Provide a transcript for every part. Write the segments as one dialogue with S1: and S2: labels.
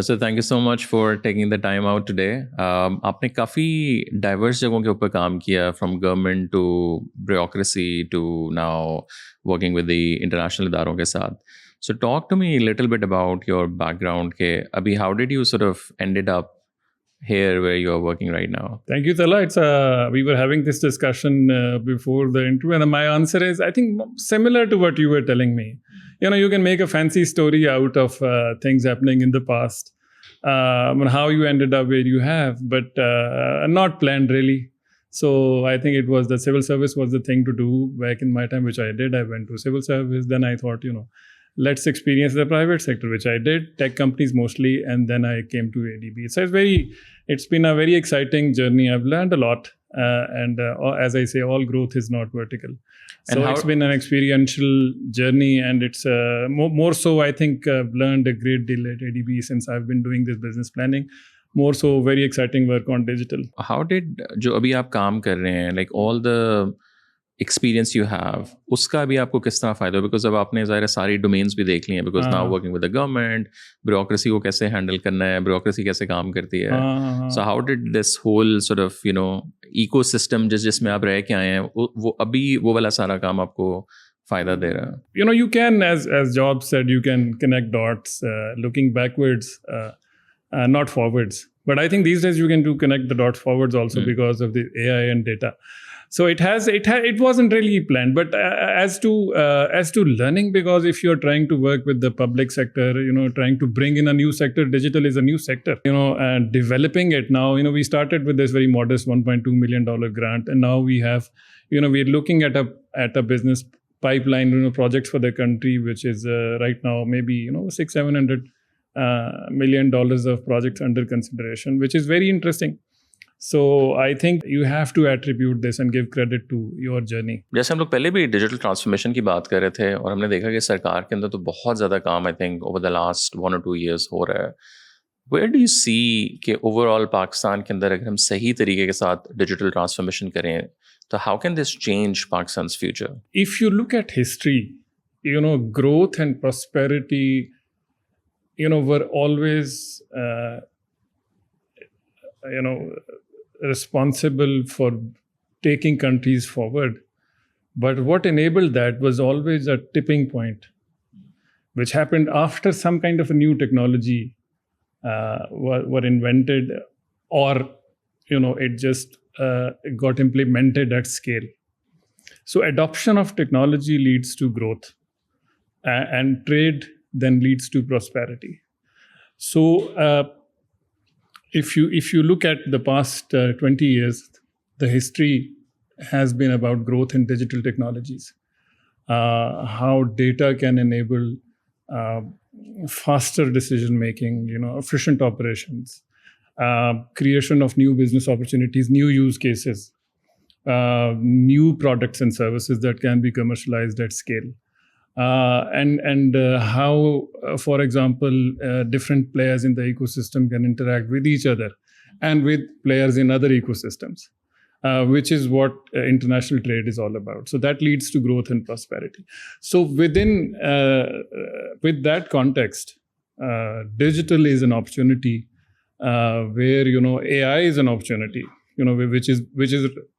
S1: So thank you so much for taking the time out today. आपने काफ़ी diverse जगहों के ऊपर काम किया, from government to bureaucracy to now working with the international इदारों के साथ. So talk to me a little bit about your background. के अभी how did you sort of ended up here where you are working right now?
S2: Thank you, Tala. We were having this discussion before the interview, and my answer is, I think, similar to what you were telling me. You can make a fancy story out of things happening in the past, and how you ended up where you have, but not planned really. So I think it was the civil service was the thing to do back in my time, which I did. I went to civil service. Then I thought, let's experience the private sector, which I did, tech companies mostly, and then I came to ADB. So it's been a very exciting journey. I've learned a lot, and as I say, all growth is not vertical. So it's been an experiential journey, and it's more so, I think, I've learned a great deal at ADB since I've been doing this business planning. More so, very exciting work on digital.
S1: How did जो अभी आप काम कर रहे हैं, like all the experience you have, उसका भी आपको किस तरह फायदा हो? Because अब आपने ज़ाहिर है सारी domains भी देख ली हैं, because now working with the government, bureaucracy को कैसे handle करना है, bureaucracy कैसे काम करती है. So how did this whole sort of ecosystem जिसमें आप रह के आए हैं, वो अभी वो वाला सारा काम आपको फायदा दे रहा है?
S2: You can, as Jobs said, you can connect dots looking backwards, not forwards. But I think these days you can connect the dots forwards also because of the AI and data. So it wasn't really planned, but as to learning, because if you're trying to work with the public sector, trying to bring in a new sector, digital is a new sector, and developing it now, we started with this very modest $1.2 million grant, and now we have, we're looking at a business pipeline, projects for the country, which is right now maybe, $600-700 million of projects under consideration, which is very interesting. So I think you have to attribute this and give credit to your journey.
S1: जैसे हम लोग पहले भी digital transformation की बात कर रहे थे, और हमने देखा कि सरकार के अंदर तो बहुत ज़्यादा काम I think over the last 1 or 2 years हो रहा है. Where do you see कि ओवरऑल पाकिस्तान के अंदर अगर हम सही तरीके के साथ डिजिटल ट्रांसफॉर्मेशन करें, तो how can this change Pakistan's future?
S2: If you look at history, growth and prosperity, were always, responsible for taking countries forward. But what enabled that was always a tipping point, which happened after some kind of a new technology were invented, or, it just got implemented at scale. So adoption of technology leads to growth, and trade then leads to prosperity. So if you look at the past 20 years, the history has been about growth in digital technologies, how data can enable faster decision making, efficient operations, creation of new business opportunities, new use cases, new products and services that can be commercialized at scale. And how, for example, different players in the ecosystem can interact with each other and with players in other ecosystems, which is what international trade is all about. So that leads to growth and prosperity. So with that context, digital is an opportunity where, AI is an opportunity, which is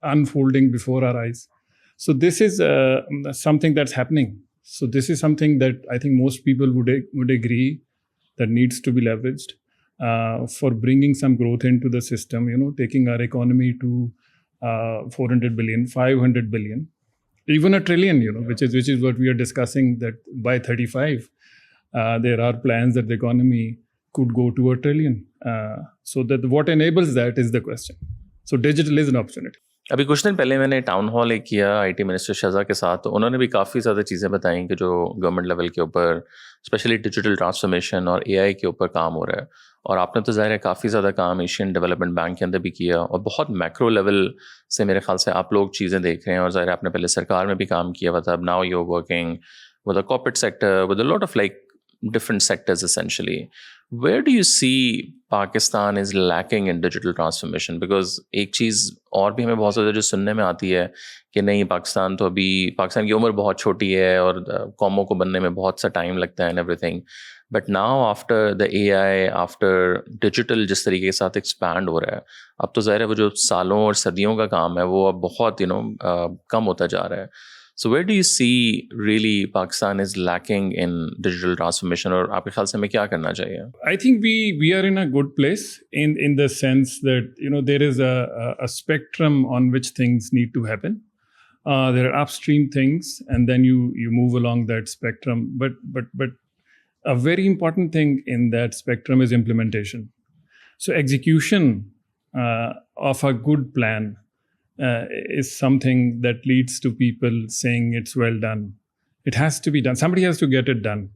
S2: unfolding before our eyes. So this is something that's happening. So this is something that I think most people would agree that needs to be leveraged for bringing some growth into the system, taking our economy to 400 billion, 500 billion, even $1 trillion, which is what we are discussing, that by 35, there are plans that the economy could go to $1 trillion. So that what enables that is the question. So digital is an opportunity.
S1: अभी कुछ दिन पहले मैंने town hall एक किया IT minister शहजा के साथ, तो उन्होंने भी काफ़ी ज़्यादा चीज़ें बताई कि जो गवर्नमेंट लेवल के ऊपर स्पेशली डिजिटल ट्रांसफॉर्मेशन और एआई के ऊपर काम हो रहा है. और आपने तो ज़ाहिर है काफ़ी ज़्यादा काम एशियन डेवलपमेंट बैंक के अंदर भी किया, और बहुत मैक्रो लेवल से मेरे ख्याल से आप लोग चीज़ें देख रहे हैं, और ज़ाहिर है आपने पहले सरकार में भी काम किया हुआ था. अब now you are working with the corporate sector, with a lot of like different sectors essentially. Where do you see Pakistan is lacking in digital transformation? Because एक चीज़ और भी हमें बहुत ज़्यादा जो सुनने में आती है कि नहीं, पाकिस्तान की उम्र बहुत छोटी है और कौमों को बनने में बहुत सा टाइम लगता है and everything. But now after the AI, after digital जिस तरीके के साथ एक्सपैंड हो रहा है, अब तो ज़ाहिर है वो जो सालों और सदियों का काम है वो अब बहुत कम होता जा रहा है. So where do you see really Pakistan is lacking in digital transformation, और आपके ख्याल से हमें क्या करना चाहिए?
S2: I think we are in a good place in the sense that there is a spectrum on which things need to happen. There are upstream things, and then you move along that spectrum. But a very important thing in that spectrum is implementation. So execution of a good plan is something that leads to people saying it's well done. It has to be done. Somebody has to get it done.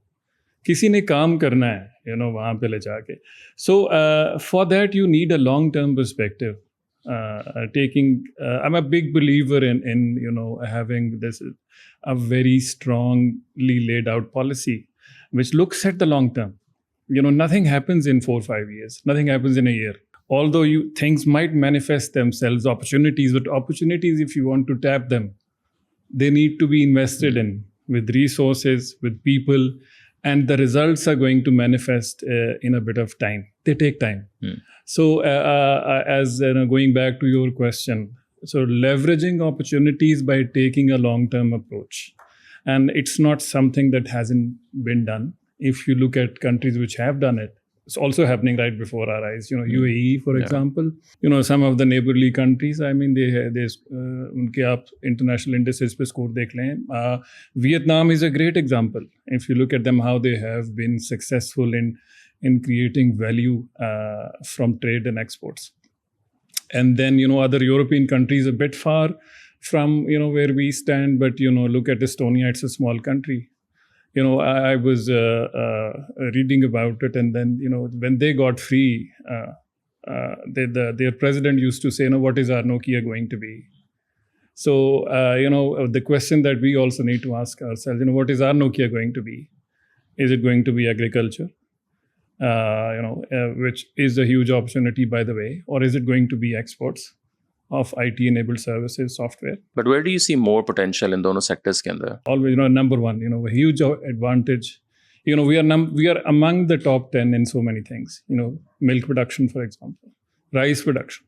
S2: किसी ने काम करना है, वहाँ पे ले जाके. So for that you need a long-term perspective. I'm a big believer in having this a very strongly laid out policy which looks at the long term. Nothing happens in 4 or 5 years. Nothing happens in a year. Although things might manifest themselves, opportunities, but opportunities, if you want to tap them, they need to be invested in with resources, with people, and the results are going to manifest in a bit of time. They take time. So as going back to your question, so leveraging opportunities by taking a long-term approach. And it's not something that hasn't been done. If you look at countries which have done it, it's also happening right before our eyes. UAE, for example, some of the neighborly countries, I mean, they unke aap international indices pe score dekh lein. Vietnam is a great example. If you look at them, how they have been successful in creating value from trade and exports. And then, other European countries a bit far from, where we stand, but, look at Estonia, it's a small country. I was reading about it, and then, when they got free, their president used to say, what is our Nokia going to be? So, the question that we also need to ask ourselves, what is our Nokia going to be? Is it going to be agriculture? Which is a huge opportunity, by the way, or is it going to be exports of IT-enabled services, software?
S1: But where do you see more potential in those sectors ke andar?
S2: Always, number one, a huge advantage. We are among the top 10 in so many things. Milk production, for example, rice production.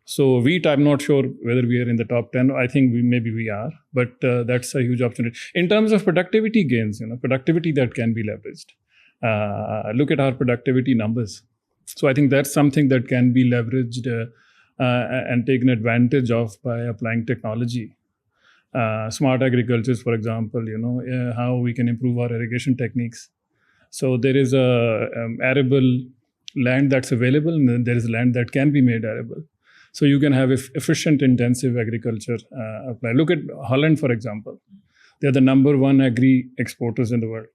S2: So wheat, I'm not sure whether we are in the top 10. I think maybe we are, but that's a huge opportunity. In terms of productivity gains, productivity that can be leveraged. Look at our productivity numbers. So I think that's something that can be leveraged and taken advantage of by applying technology. Smart agriculture, for example, how we can improve our irrigation techniques. So there is a arable land that's available, and then there is land that can be made arable. So you can have efficient, intensive agriculture apply. Look at Holland, for example. They're the number one agri exporters in the world.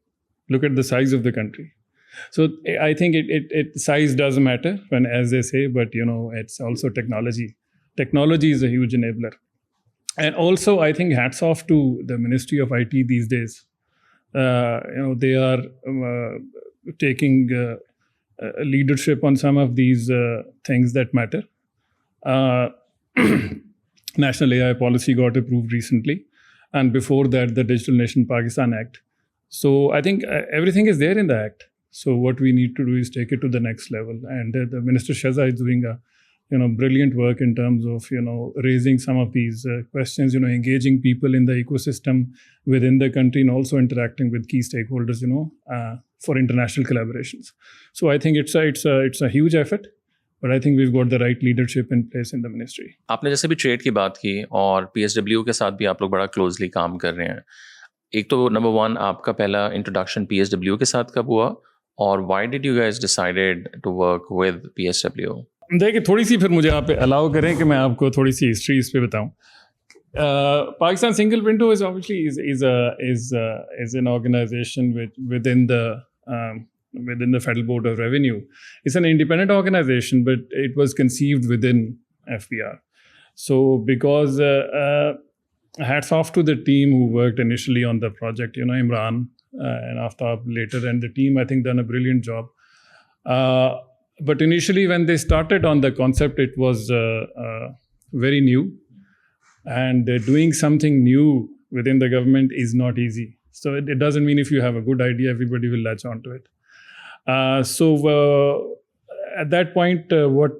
S2: Look at the size of the country. So I think size does matter, as they say, but it's also technology. Technology is a huge enabler. And also, I think hats off to the Ministry of IT these days. They are taking leadership on some of these things that matter. National AI policy got approved recently, and before that, the Digital Nation Pakistan Act. So I think everything is there in the act. So what we need to do is take it to the next level. And the Minister Shahzad is doing a brilliant work in terms of raising some of these questions, engaging people in the ecosystem within the country, and also interacting with key stakeholders, for international collaborations. So I think it's a huge effort, but I think we've got the right leadership in place in the ministry.
S1: आपने जैसे भी trade की बात की और PSW के साथ भी आप लोग बड़ा क्लोजली काम कर रहे हैं. एक तो नंबर वन, आपका पहला इंट्रोडक्शन PSW के साथ कब हुआ, और why did you guys decided to work with PSW?
S2: देखिए, थोड़ी सी फिर मुझे आप अलाउ करें कि मैं आपको थोड़ी सी हिस्ट्री इस पे बताऊं. Pakistan Single Window is obviously is an organization within the Federal Board of Revenue. It's an independent organization, but it was conceived within FBR. So because hats off to the team who worked initially on the project, Imran and Aftab later, and the team, I think, done a brilliant job. But initially, when they started on the concept, it was very new. And doing something new within the government is not easy. So it doesn't mean if you have a good idea, everybody will latch onto it. So at that point, what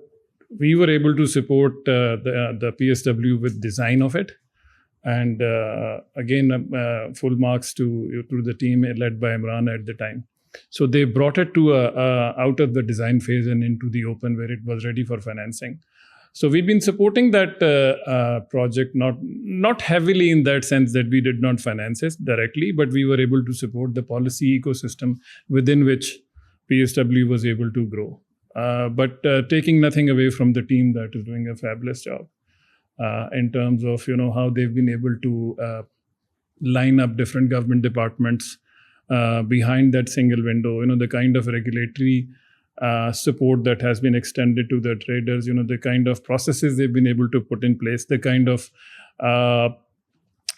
S2: we were able to support the PSW with design of it. And again, full marks to the team led by Imran at the time. So they brought it to out of the design phase and into the open where it was ready for financing. So we've been supporting that project, not heavily in that sense that we did not finance it directly, but we were able to support the policy ecosystem within which PSW was able to grow. But taking nothing away from the team that is doing a fabulous job in terms of how they've been able to line up different government departments behind that single window. The kind of regulatory support that has been extended to the traders, the kind of processes they've been able to put in place, the kind of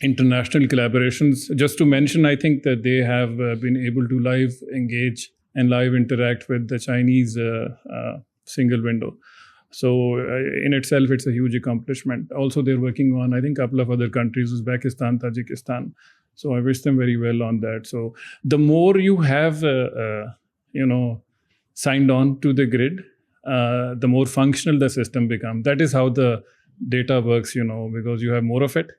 S2: international collaborations. Just to mention, I think that they have been able to live engage and live interact with the Chinese single window. So in itself, it's a huge accomplishment. Also, they're working on, I think, a couple of other countries, Uzbekistan, Tajikistan. So I wish them very well on that. So the more you have, signed on to the grid, the more functional the system becomes. That is how the data works, because you have more of it.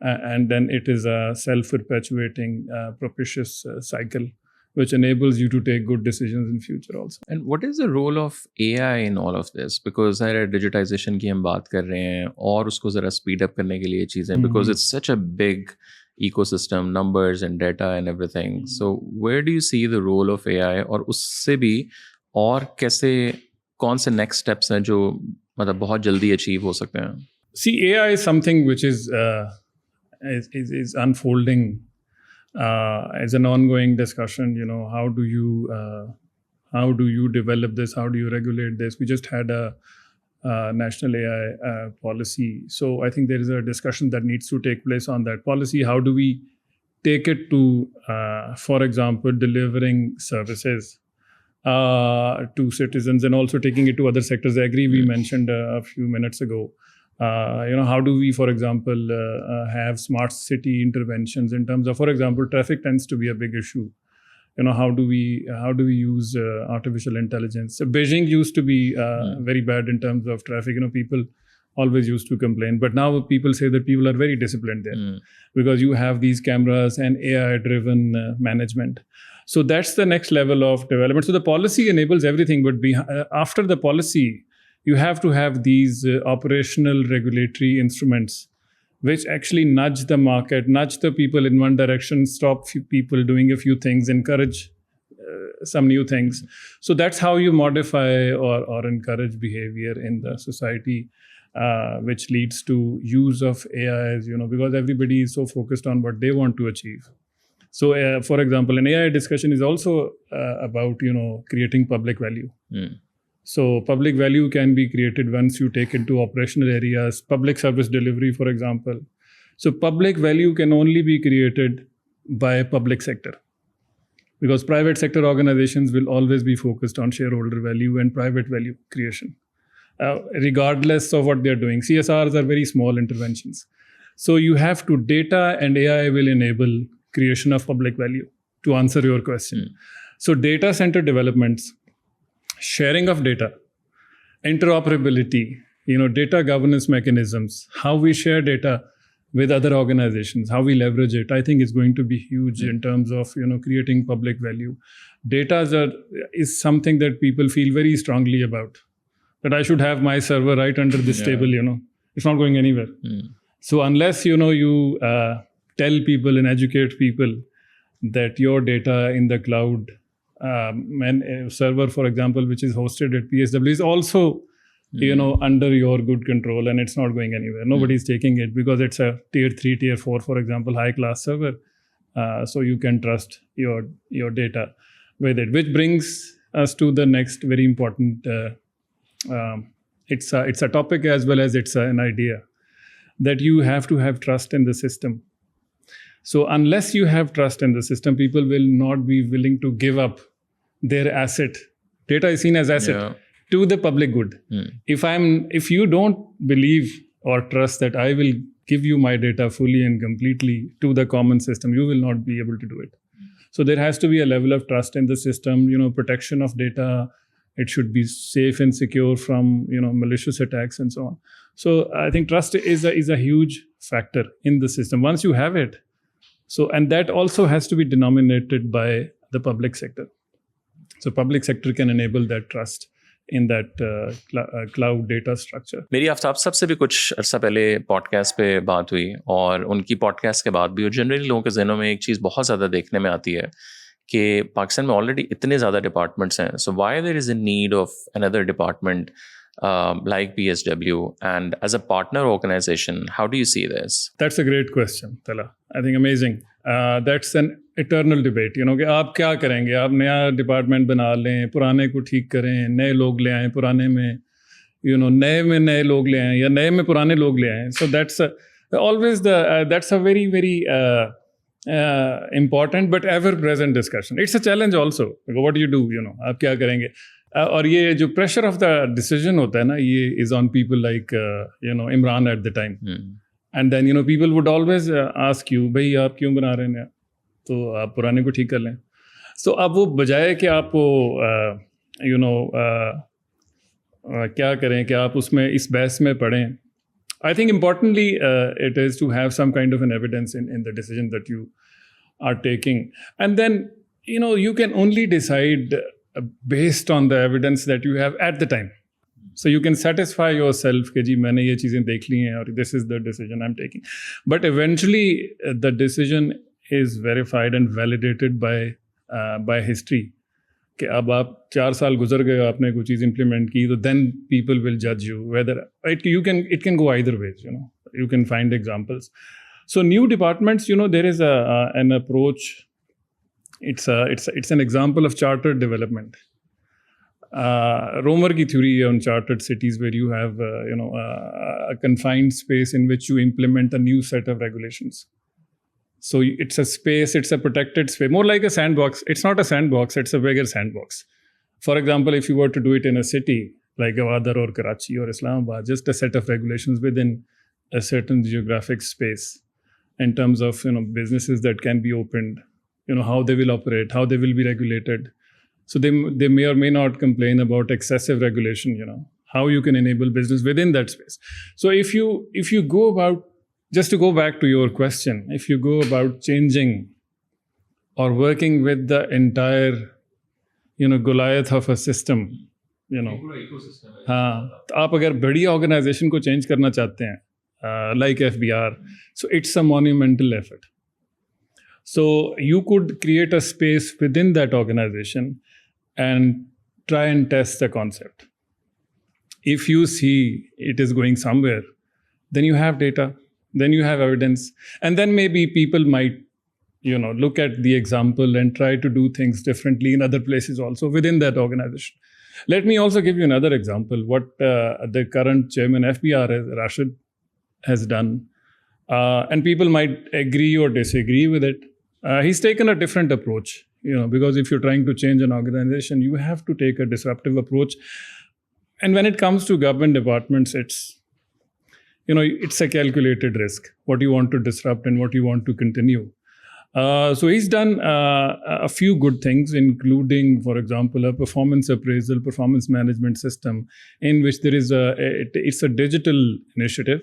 S2: And then it is a self-perpetuating, propitious cycle, which enables you to take good decisions in future also.
S1: And what is the role of AI in all of this? Because digitization की हम बात कर रहे हैं और उसको ज़रा speed up करने के लिए चीज़ें, because it's such a big ecosystem, numbers and data and everything. So where do you see the role of AI? और उससे भी और कौन से next steps हैं जो मतलब बहुत जल्दी achieve हो सकते हैं?
S2: See, AI is something which is unfolding as an ongoing discussion. How do you develop this? How do you regulate this? We just had a national AI policy. So I think there is a discussion that needs to take place on that policy. How do we take it to, for example, delivering services to citizens and also taking it to other sectors? I agree, we mentioned a few minutes ago. How do we, for example, have smart city interventions in terms of, for example, traffic tends to be a big issue. How do we use artificial intelligence? So Beijing used to be very bad in terms of traffic. People always used to complain, but now people say that people are very disciplined there because you have these cameras and AI-driven management. So that's the next level of development. So the policy enables everything, but after the policy, you have to have these operational regulatory instruments which actually nudge the market, nudge the people in one direction, stop people doing a few things, encourage some new things. So that's how you modify or encourage behavior in the society, which leads to use of AIs, because everybody is so focused on what they want to achieve. So, for example, an AI discussion is also about, creating public value. So public value can be created once you take into operational areas, public service delivery, for example. So public value can only be created by public sector, because private sector organizations will always be focused on shareholder value and private value creation, regardless of what they're doing. CSRs are very small interventions. So you have to, data and AI will enable creation of public value, to answer your question. So data center developments, sharing of data, interoperability, data governance mechanisms, how we share data with other organizations, how we leverage it, I think is going to be huge in terms of, creating public value. Data is something that people feel very strongly about, that I should have my server right under this table, it's not going anywhere. So unless, you tell people and educate people that your data in the cloud, and a server, for example, which is hosted at PSW is also, under your good control, and it's not going anywhere. Nobody's taking it because it's a tier 3, tier 4, for example, high class server. So you can trust your data with it, which brings us to the next very important, it's a topic as well as it's an idea, that you have to have trust in the system. So unless you have trust in the system, people will not be willing to give up their asset. Data is seen as asset. to the public good. If you don't believe or trust that I will give you my data fully and completely to the common system, you will not be able to do it. So there has to be a level of trust in the system, protection of data. It should be safe and secure from, malicious attacks and so on. So I think trust is a huge factor in the system. Once you have it, and that also has to be denominated by the public sector. So public sector can enable that trust in that cloud data structure.
S1: मेरी आफ्ताब साहब से भी कुछ अर्सा पहले podcast पे बात हुई और उनकी पॉडकास्ट के बाद भी, और जनरली लोगों के जहनों में एक चीज़ बहुत ज़्यादा देखने में आती है कि पाकिस्तान में ऑलरेडी इतने ज़्यादा डिपार्टमेंट्स हैं, so why there is a need of another department like PSW, and as a partner organization, how do you see this?
S2: That's a great question, Tala. I think amazing. That's an eternal debate. कि आप क्या करेंगे? आप नया department बना लें, पुराने को ठीक करें, नए लोग ले आएं, पुराने में नए में नए लोग ले आएं या नए में पुराने लोग ले आएं. So that's always that's a very very important but ever present discussion. It's a challenge also. What do you do? आप क्या करेंगे? और ये जो प्रेशर ऑफ द डिसीजन होता है ना, ये is on people like Imran at the time, and then people would always ask you, भाई आप क्यों बना रहे हैं, तो आप पुराने को ठीक कर लें. सो अब वो बजाय कि आप वो क्या करें कि आप उसमें इस बहस में पढ़ें, I think importantly it is to have some kind of an evidence in the decision that you are taking, and then you can only decide based on the evidence that you have at the time. So you can satisfy yourself कि जी मैंने ये चीज़ें देख ली हैं और this is the decision I'm taking. But eventually the decision is verified and validated by history. कि अब आप 4 साल गुजर गए, आपने कोई चीज़ implement की, तो then people will judge you whether it can go either ways. You can find examples. So new departments, there is an approach. It's an example of chartered development. Romer की theory on chartered cities, where you have a confined space in which you implement a new set of regulations. So it's a space, it's a protected space, more like a sandbox. It's not a sandbox, it's a bigger sandbox. For example, if you were to do it in a city like Gwadar or Karachi or Islamabad, just a set of regulations within a certain geographic space in terms of businesses that can be opened, how they will operate, how they will be regulated. So they may or may not complain about excessive regulation, how you can enable business within that space. So if you go about, just to go back to your question, if you go about changing or working with the entire, Goliath of a system, हाँ, तो आप अगर बड़ी organization को change करना चाहते हैं, like FBR, so it's a monumental effort. So you could create a space within that organization and try and test the concept. If you see it is going somewhere, then you have data, then you have evidence, and then maybe people might, look at the example and try to do things differently in other places also within that organization. Let me also give you another example. What the current chairman FBR, Rashid, has done, and people might agree or disagree with it. He's taken a different approach, because if you're trying to change an organization, you have to take a disruptive approach. And when it comes to government departments, it's a calculated risk, what you want to disrupt and what you want to continue. So he's done a few good things, including, for example, a performance appraisal, performance management system, in which there is it's a digital initiative,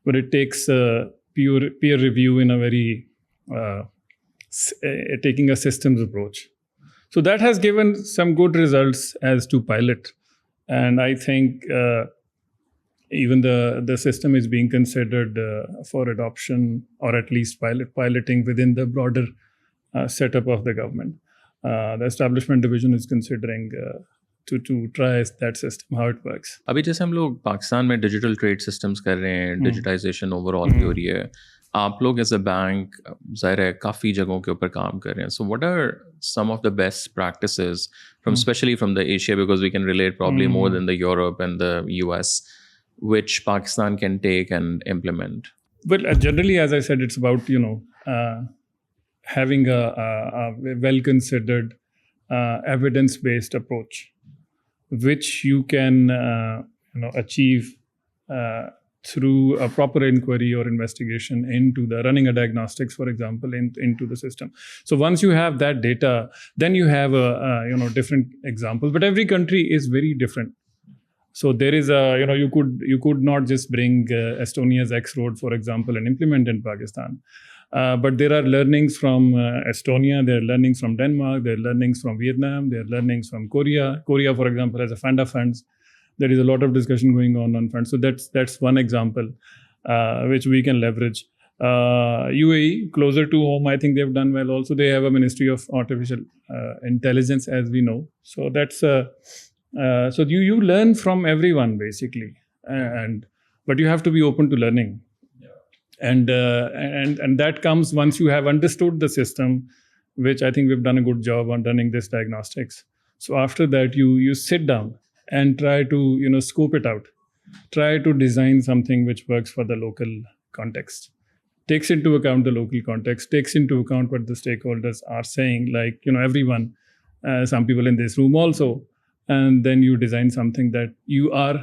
S2: but it takes peer review in a very taking a systems approach. So that has given some good results as to pilot, and I think even the system is being considered for adoption, or at least piloting within the broader setup of the government. The establishment division is considering to try that system, how it works.
S1: अभी जैसे हम लोग पाकिस्तान में digital trade systems कर रहे हैं, digitisation overall भी हो रही है, आप लोग एज अ बैंक ज़ाहिर है काफ़ी जगहों के ऊपर काम कर रहे हैं. So what are some of the best practices from specially from the Asia, because we can relate probably more than the Europe and the US, which Pakistan can take and implement?
S2: Well, generally, as I said, it's about having a well-considered, evidence-based approach. which you can achieve through a proper inquiry or investigation into the running a diagnostics, for example, into the system. So once you have that data, then you have a different examples. But every country is very different. So there is you could not just bring Estonia's X road, for example, and implement in Pakistan. But there are learnings from Estonia, there are learnings from Denmark, there are learnings from Vietnam, there are learnings from Korea. Korea, for example, has a fund of funds. There is a lot of discussion going on funds. So that's one example which we can leverage. UAE, closer to home, I think they've done well. Also, they have a Ministry of Artificial Intelligence, as we know. So that's so you learn from everyone basically, but you have to be open to learning. And that comes once you have understood the system, which I think we've done a good job on running this diagnostics. So after that, you sit down and try to scope it out, try to design something which works for the local context, takes into account the local context, takes into account what the stakeholders are saying, like everyone, some people in this room also, and then you design something that you are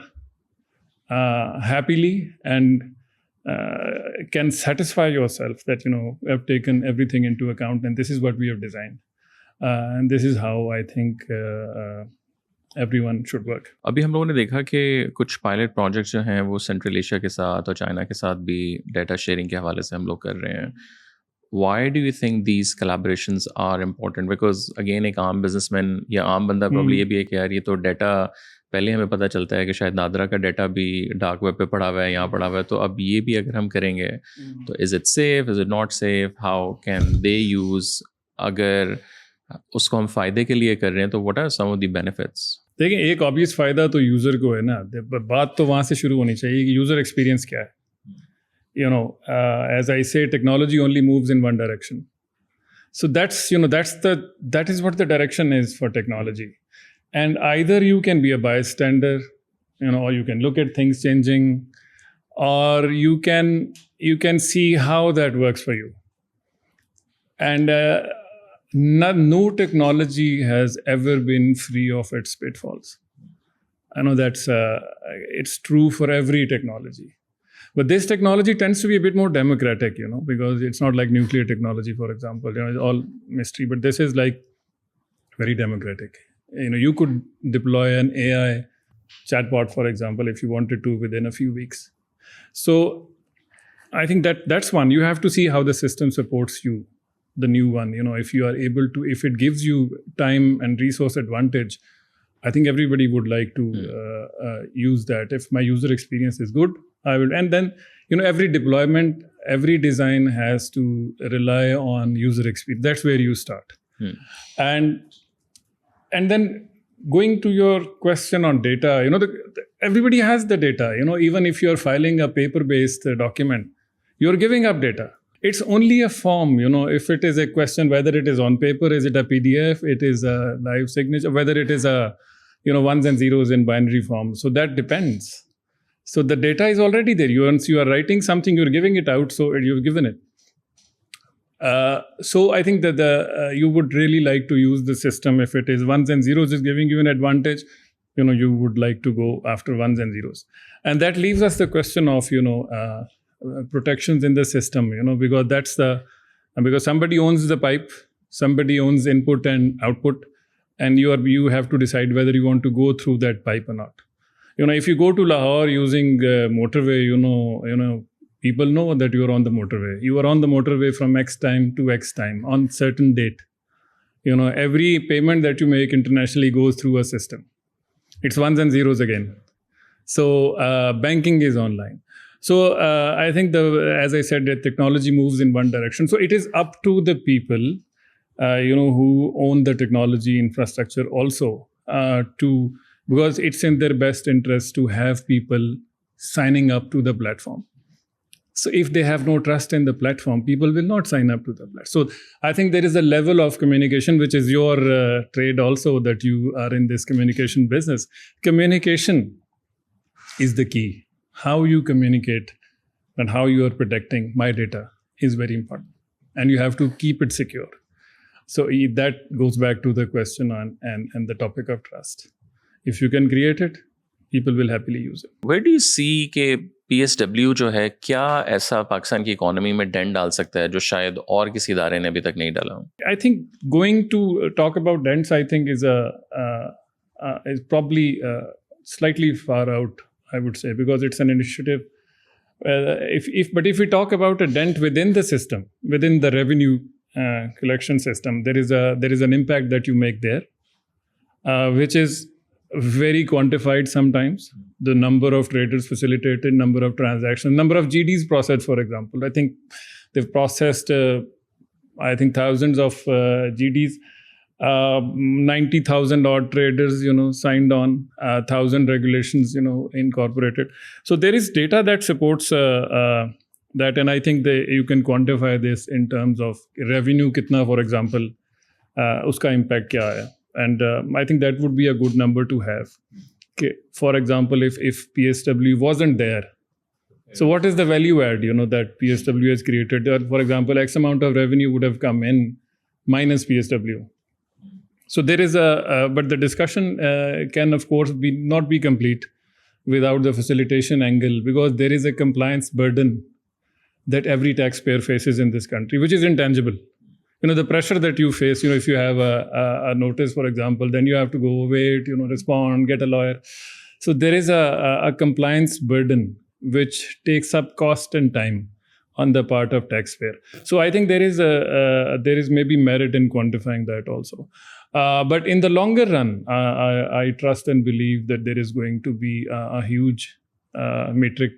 S2: happily and can satisfy yourself that have taken everything into account, and this is what we have designed, and this is how I think everyone should work.
S1: अभी हम लोगों ने देखा कि कुछ pilot projects जो हैं वो सेंट्रल एशिया के साथ और चाइना के साथ भी डेटा शेयरिंग के हवाले से हम लोग कर रहे हैं. Why do you think these collaborations are important? Because again, एक आम बिजनेसमैन या आम बंदा probably ये भी है कि यार ये तो डेटा पहले हमें पता चलता है कि शायद नादरा का डेटा भी डार्क वेब पे पड़ा हुआ है, यहाँ पड़ा हुआ है, तो अब ये भी अगर हम करेंगे तो is it safe, is it not safe, how can they use, अगर उसको हम फ़ायदे के लिए कर रहे हैं तो what are some of the benefits?
S2: देखिए, एक ऑब्वियस फ़ायदा तो यूज़र को है ना, बात तो वहाँ से शुरू होनी चाहिए कि यूज़र एक्सपीरियंस क्या है. As I say, technology only moves in one direction. So that is what the direction is for technology. And either you can be a bystander, or you can look at things changing, or you can see how that works for you. And no technology has ever been free of its pitfalls. I know that's it's true for every technology. But this technology tends to be a bit more democratic, because it's not like nuclear technology, for example. It's all mystery, but this is like very democratic. You could deploy an AI chatbot, for example, if you wanted to within a few weeks. So I think that's one. You have to see how the system supports you, the new one. If you are able to, if it gives you time and resource advantage, I think everybody would like to use that. If my user experience is good, I will. And then, every deployment, every design has to rely on user experience. That's where you start. And then going to your question on data, everybody has the data. Even if you're filing a paper-based document, you're giving up data. It's only a form, if it is a question, whether it is on paper, is it a PDF, it is a live signature, whether it is a, ones and zeros in binary form. So that depends. So the data is already there. Once you are writing something, you're giving it out, so you've given it. So I think that you would really like to use the system. If it is ones and zeros is giving you an advantage, you would like to go after ones and zeros. And that leaves us the question of, protections in the system, because because somebody owns the pipe, somebody owns input and output, and you have to decide whether you want to go through that pipe or not. If you go to Lahore using motorway, people know that you are on the motorway. You are on the motorway from X time to X time on certain date. Every payment that you make internationally goes through a system. It's ones and zeros again. So banking is online. So I think as I said, the technology moves in one direction. So it is up to the people, who own the technology infrastructure also because it's in their best interest to have people signing up to the platform. So if they have no trust in the platform, people will not sign up to the platform. So I think there is a level of communication, which is your trade also, that you are in this communication business. Communication is the key. How you communicate and how you are protecting my data is very important. And you have to keep it secure. So that goes back to the question on and the topic of trust. If you can create it, people will happily use it.
S1: Where do you see कि PSW जो है क्या ऐसा पाकिस्तान की economy में dent डाल सकता है जो शायद और किसी इदारे ने अभी तक नहीं डाला हो?
S2: I think going to talk about dents, I think is probably slightly far out, I would say, because it's an initiative. But if we talk about a dent within the system, within the revenue collection system, there is an impact that you make there, which is very quantified sometimes. The number of traders facilitated, number of transactions, number of GDs processed, for example. I think they've processed, thousands of GDs. 90,000 odd traders, signed on, 1,000 regulations, incorporated. So there is data that supports that, and I think you can quantify this in terms of revenue, kitna, for example, uska impact kya hai. And I think that would be a good number to have. Okay. For example, if PSW wasn't there, so what is the value add, that PSW has created? For example, X amount of revenue would have come in minus PSW. So there is but the discussion can, of course, not be complete without the facilitation angle, because there is a compliance burden that every taxpayer faces in this country, which is intangible. The pressure that you face, if you have a notice, for example, then you have to go wait, respond, get a lawyer. So there is a compliance burden which takes up cost and time on the part of taxpayer. So I think there is maybe merit in quantifying that also. But in the longer run, I trust and believe that there is going to be a huge metric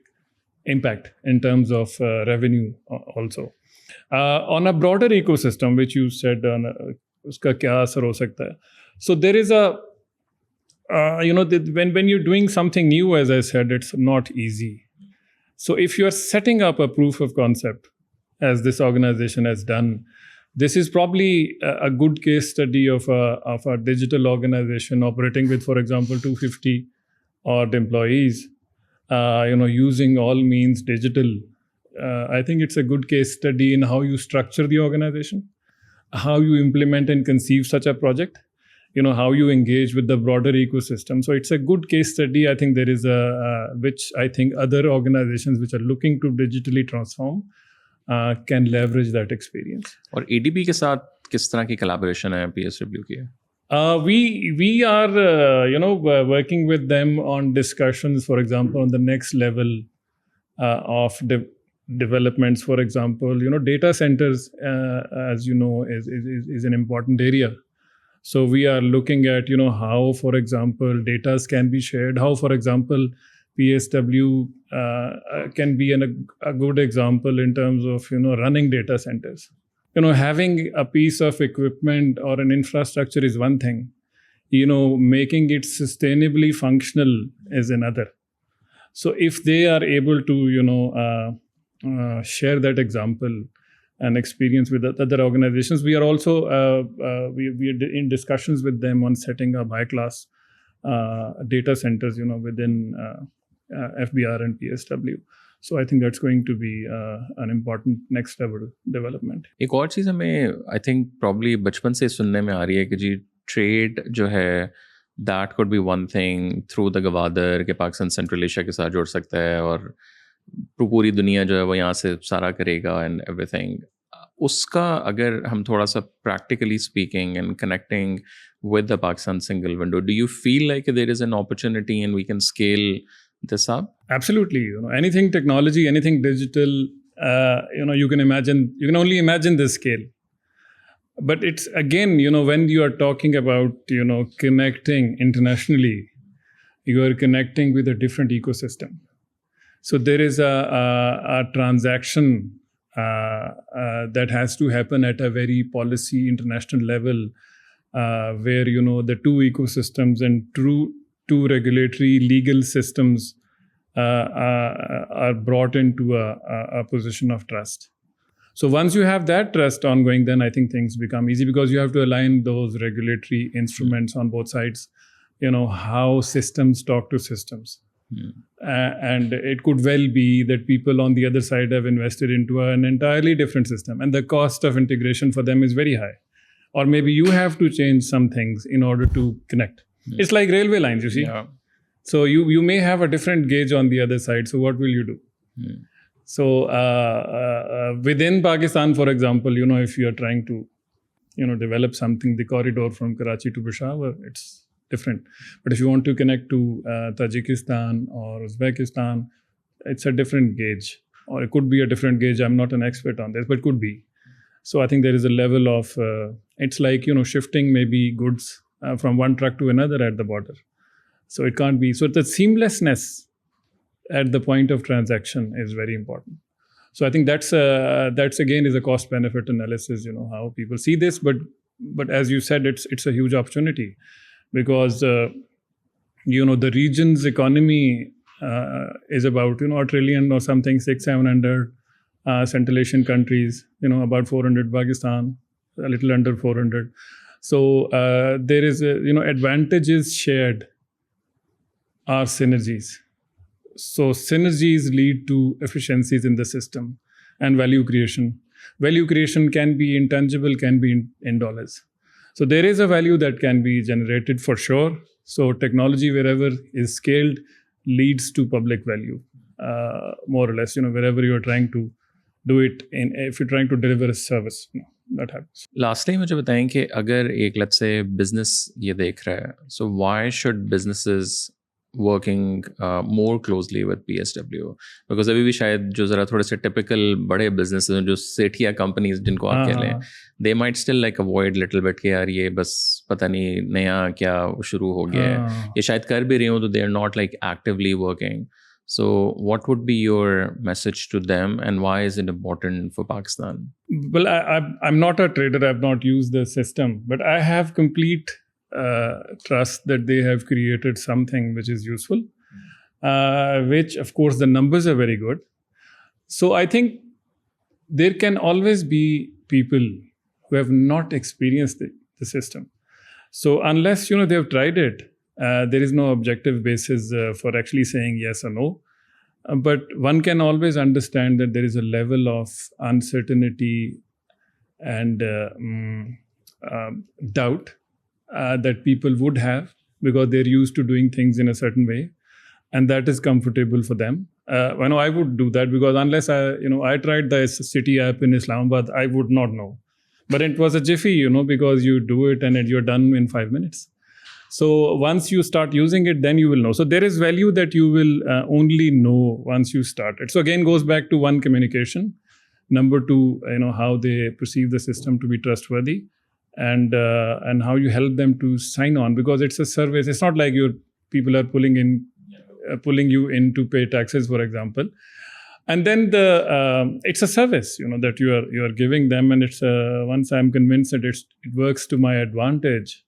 S2: impact in terms of revenue also. On a broader ecosystem, which you said, uska kya asar ho sakta hai? So there is when you're doing something new, as I said, it's not easy. So if you're setting up a proof of concept, as this organization has done, this is probably a good case study of a digital organization operating with, for example, 250 odd employees, using all means digital. I think it's a good case study in how you structure the organization, how you implement and conceive such a project, how you engage with the broader ecosystem. So it's a good case study. I think there is which I think other organizations which are looking to digitally transform can leverage that experience.
S1: और ADB के साथ किस तरह की collaboration है PSW की?
S2: We are working with them on discussions, for example, on the next level of developments. For example, data centers, as you know, is an important area. So we are looking at, how, for example, data can be shared, how, for example, PSW can be a good example in terms of, running data centers. Having a piece of equipment or an infrastructure is one thing. Making it sustainably functional is another. So if they are able to, share that example and experience with other organizations, we are also we are in discussions with them on setting up high-class data centers, within FBR and PSW. So I think that's going to be an important next level development.
S1: एक और चीज़ हमें I think probably बचपन से सुनने में आ रही है कि जी trade जो है that could be one thing through the Gwadar के पाकिस्तान सेंट्रल एशिया के साथ जोड़ सकता है और पूरी दुनिया जो है वो यहाँ से सारा करेगा and everything. उसका अगर हम थोड़ा सा practically speaking and connecting with the Pakistan single window, do you feel like there is an opportunity and we can scale this up?
S2: Absolutely. Anything technology, anything digital, you can only imagine this scale. But it's again, when you are talking about, connecting internationally, you are connecting with a different ecosystem. So there is a transaction that has to happen at a very policy international level, where the two ecosystems and two regulatory legal systems are brought into a position of trust. So once you have that trust ongoing, then I think things become easy because you have to align those regulatory instruments on both sides. How systems talk to systems. And it could well be that people on the other side have invested into an entirely different system and the cost of integration for them is very high. Or maybe you have to change some things in order to connect. It's like railway lines, you see.
S1: Yeah.
S2: So you may have a different gauge on the other side. So what will you do? So within Pakistan, for example, if you are trying to, develop something, the corridor from Karachi to Peshawar, it's different. But if you want to connect to Tajikistan or Uzbekistan, it's a different gauge, or it could be a different gauge. I'm not an expert on this, but could be. So I think there is a level of, it's like, shifting maybe goods from one truck to another at the border. So it can't be. So the seamlessness at the point of transaction is very important. So I think that's again is a cost benefit analysis. How people see this, but as you said, it's a huge opportunity, because the region's economy is about $1 trillion or something, 600-700 Central Asian countries. About 400 Pakistan, a little under 400. So there is advantages shared are synergies. So synergies lead to efficiencies in the system and value creation. Value creation can be intangible, can be in dollars. So there is a value that can be generated for sure. So technology, wherever is scaled, leads to public value, more or less. Wherever you're trying to do it, if you're trying to deliver a service, that happens.
S1: Lastly, मुझे बताएं कि अगर एक let's say business ये देख रहा है, so why should businesses working more closely with PSW? Because अभी भी शायद जो जरा थोड़े से typical बड़े businesses हैं, जो सेठिया companies जिनको आप कह लें, they might still like avoid little bit कि यार ये बस पता नहीं नया क्या शुरू हो गया है, ये शायद कर भी रही हूँ तो they are not like actively working. So what would be your message to them, and why is it important for Pakistan?
S2: Well, I'm not a trader. I've not used the system, but I have complete trust that they have created something which is useful, which of course the numbers are very good. So I think there can always be people who have not experienced the system. So unless they have tried it, there is no objective basis for actually saying yes or no. But one can always understand that there is a level of uncertainty and doubt that people would have, because they're used to doing things in a certain way, and that is comfortable for them. I would do that, because unless I tried the city app in Islamabad, I would not know. But it was a jiffy, because you do it and you're done in 5 minutes. So once you start using it, then you will know. So there is value that you will only know once you start it. So again, goes back to one, communication. Number two, how they perceive the system to be trustworthy, and how you help them to sign on, because it's a service. It's not like people are pulling you in to pay taxes, for example. And then it's a service, that you are giving them, and it's once I'm convinced that it works to my advantage,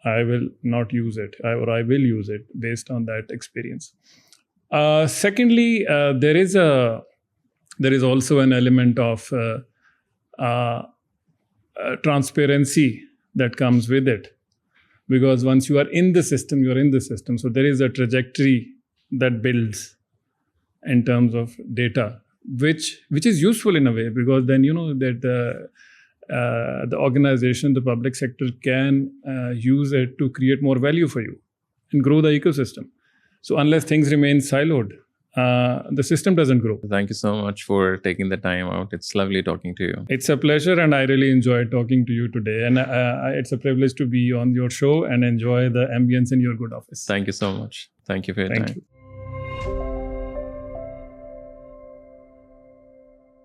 S2: I will not use it, or I will use it based on that experience. Secondly, there is also an element of transparency that comes with it, because once you are in the system, you're in the system. So there is a trajectory that builds in terms of data, which is useful in a way, because then that the organization, the public sector can use it to create more value for you and grow the ecosystem. So unless things remain siloed, the system doesn't grow.
S1: Thank you so much for taking the time out. It's lovely talking to you.
S2: It's a pleasure, and I really enjoyed talking to you today. And it's a privilege to be on your show and enjoy the ambience in your good office.
S1: Thank you so much. Thank you for your time.
S2: Thank you.